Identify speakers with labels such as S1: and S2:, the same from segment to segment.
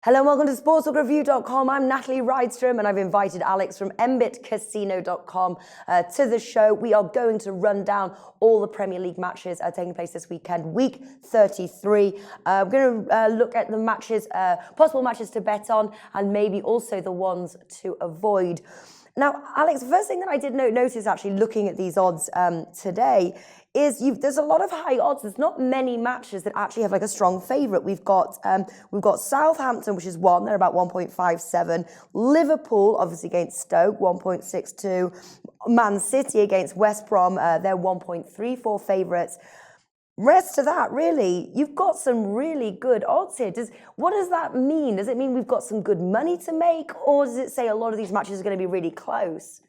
S1: Hello and welcome to sportsbookreview.com. I'm Natalie Rydstrom and I've invited Alex from MBitCasino.com to the show. We are going to run down all the Premier League matches taking place this weekend, week 33. We're going to look at the matches, possible matches to bet on, and maybe also the ones to avoid. Now, Alex, the first thing that I did notice actually looking at these odds today is there's a lot of high odds. There's not many matches that actually have like a strong favourite. We've got Southampton, which is one. They're about 1.57. Liverpool, obviously against Stoke, 1.62. Man City against West Brom, they're 1.34 favourites. Rest of that, really, you've got some really good odds here. What does that mean? Does it mean we've got some good money to make, or does it say a lot of these matches are going to be really close?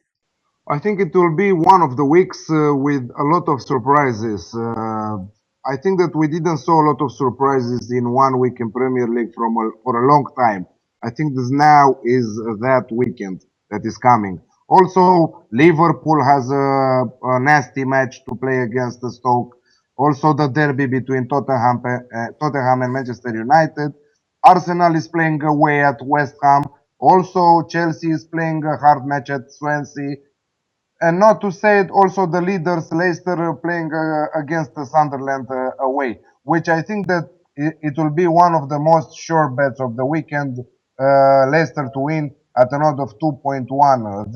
S2: I think it will be one of the weeks with a lot of surprises. I think that we didn't saw a lot of surprises in 1 week in Premier League for a long time. I think this now is that weekend that is coming. Also, Liverpool has a nasty match to play against the Stoke. Also, the derby between Tottenham and Manchester United. Arsenal is playing away at West Ham. Also, Chelsea is playing a hard match at Swansea. And not to say it, also the leaders, Leicester, playing against the Sunderland away, which I think that it will be one of the most sure bets of the weekend. Leicester to win at an odd of 2.1.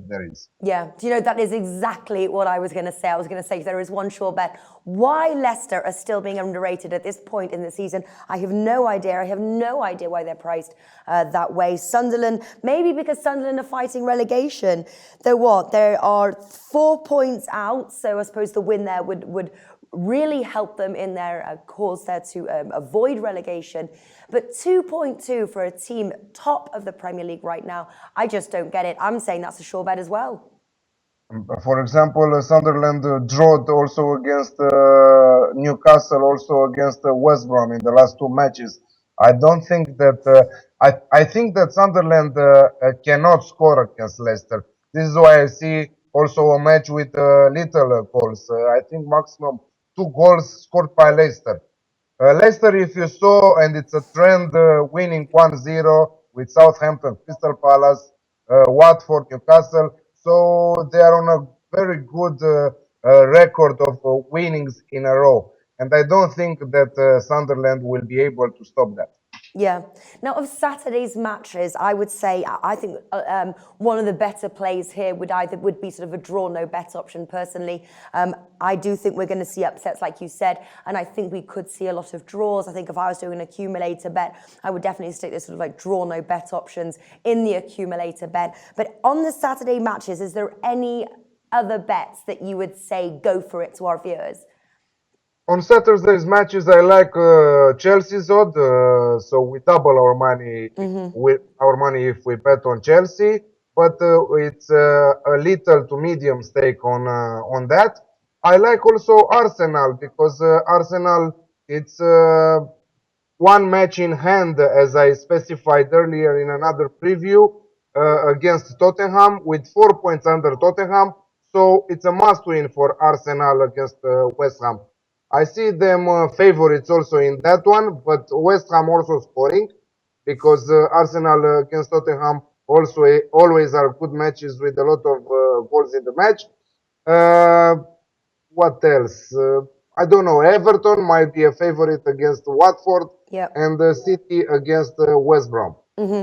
S2: There is.
S1: Yeah, do you know, that is exactly what I was going to say. I was going to say there is one sure bet. Why Leicester are still being underrated at this point in the season, I have no idea. I have no idea why they're priced that way. Sunderland, maybe because Sunderland are fighting relegation. They're what? There are 4 points out, so I suppose the win there would really help them in their cause there to avoid relegation. But 2.2 for a team top of the Premier League right now, I just don't get it. I'm saying that's a sure bet as well.
S2: For example, Sunderland drawed also against Newcastle, also against West Brom in the last two matches. I don't think that I think that Sunderland cannot score against Leicester. This is why I see also a match with little goals. I think maximum 2 goals scored by Leicester. Leicester, if you saw, and it's a trend, winning 1-0 with Southampton, Crystal Palace, Watford, Newcastle. So they are on a very good record of winnings in a row. And I don't think that Sunderland will be able to stop that.
S1: Yeah. Now, of Saturday's matches, I would say I think one of the better plays here would be sort of a draw no bet option. Personally, I do think we're going to see upsets, like you said, and I think we could see a lot of draws. I think if I was doing an accumulator bet, I would definitely stick this sort of like draw no bet options in the accumulator bet. But on the Saturday matches, is there any other bets that you would say go for it to our viewers?
S2: On Saturday's matches, I like Chelsea's odd, so we double our money if we bet on Chelsea. But it's a little to medium stake on that. I like also Arsenal because Arsenal it's one match in hand, as I specified earlier in another preview, against Tottenham with 4 points under Tottenham. So it's a must win for Arsenal against West Ham. I see them favorites also in that one, but West Ham also scoring because Arsenal against Tottenham also always are good matches with a lot of goals in the match. What else? I don't know. Everton might be a favorite against Watford and City against West Brom.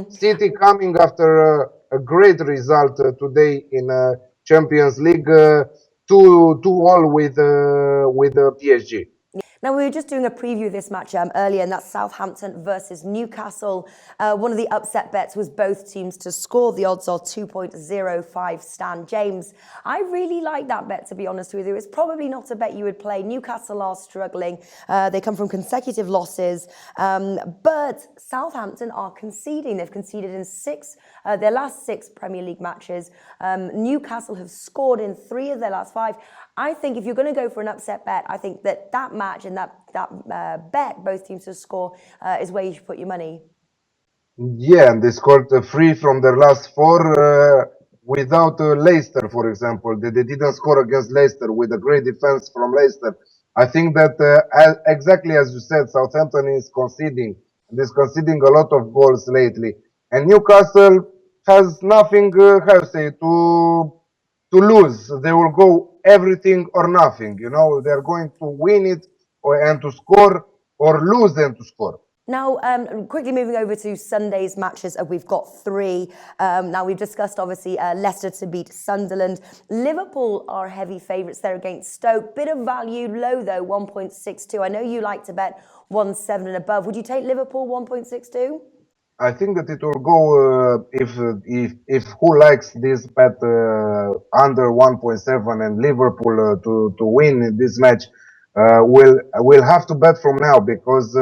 S2: City coming after a great result today in Champions League. 2-2 with PSG.
S1: Now, we were just doing a preview of this match earlier, and that's Southampton versus Newcastle. One of the upset bets was both teams to score. The odds are 2.05 Stan James. I really like that bet, to be honest with you. It's probably not a bet you would play. Newcastle are struggling. They come from consecutive losses. But Southampton are conceding. They've conceded in their last 6 Premier League matches. Newcastle have scored in 3 of their last 5. I think if you're going to go for an upset bet, I think that match and that bet, both teams to score, is where you should put your money.
S2: Yeah, and they scored 3 from their last 4 without Leicester, for example. They didn't score against Leicester with a great defense from Leicester. I think that exactly as you said, Southampton is conceding and is conceding a lot of goals lately. And Newcastle has nothing, how you say, to lose. They will go everything or nothing. You know, they're going to win it and to score, or lose and to score.
S1: Now, quickly moving over to Sunday's matches, we've got three. Now, we've discussed, obviously, Leicester to beat Sunderland. Liverpool are heavy favourites there against Stoke. Bit of value, low though, 1.62. I know you like to bet 1.7 and above. Would you take Liverpool 1.62?
S2: I think that it will go if who likes this bet under 1.7 and Liverpool to win this match will have to bet from now, because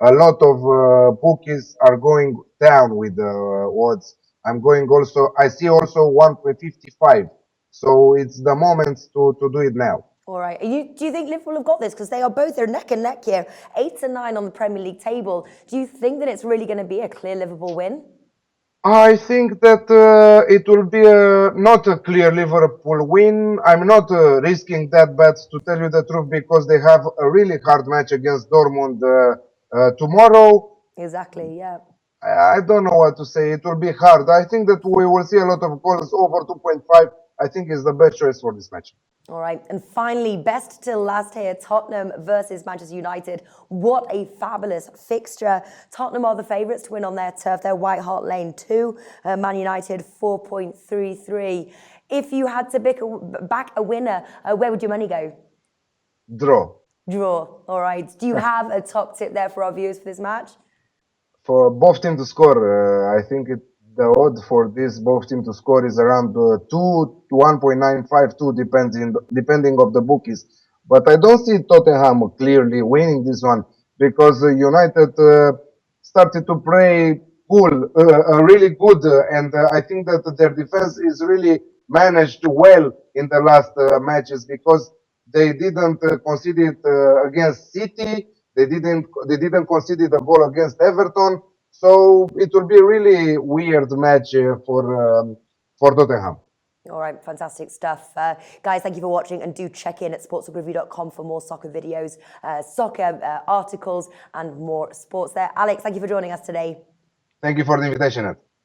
S2: a lot of bookies are going down with the odds. I'm going also. I see also 1.55. So it's the moment to do it now.
S1: All right. Do you think Liverpool have got this? Because they're neck and neck here, 8 to 9 on the Premier League table. Do you think that it's really going to be a clear Liverpool win?
S2: I think that it will be not a clear Liverpool win. I'm not risking that bet, to tell you the truth, because they have a really hard match against Dortmund tomorrow.
S1: Exactly, yeah.
S2: I don't know what to say. It will be hard. I think that we will see a lot of goals over 2.5. I think is the best choice for this match.
S1: All right. And finally, best till last here, Tottenham versus Manchester United. What a fabulous fixture. Tottenham are the favourites to win on their turf. They're White Hart Lane 2. Man United 4.33. If you had to back a winner, where would your money go?
S2: Draw.
S1: Draw. All right. Do you have a top tip there for our viewers for this match?
S2: For both teams to score, I think the odd for this both team to score is around 2 to 1.952, depending of the bookies. But I don't see Tottenham clearly winning this one, because United started to play cool, really good, and I think that their defense is really managed well in the last matches, because they didn't concede it against City. They didn't concede a goal against Everton. So it will be a really weird match for Tottenham.
S1: All right, fantastic stuff. Guys, thank you for watching, and do check in at sportsbookreview.com for more soccer videos, soccer articles, and more sports there. Alex, thank you for joining us today.
S2: Thank you for the invitation, Nat.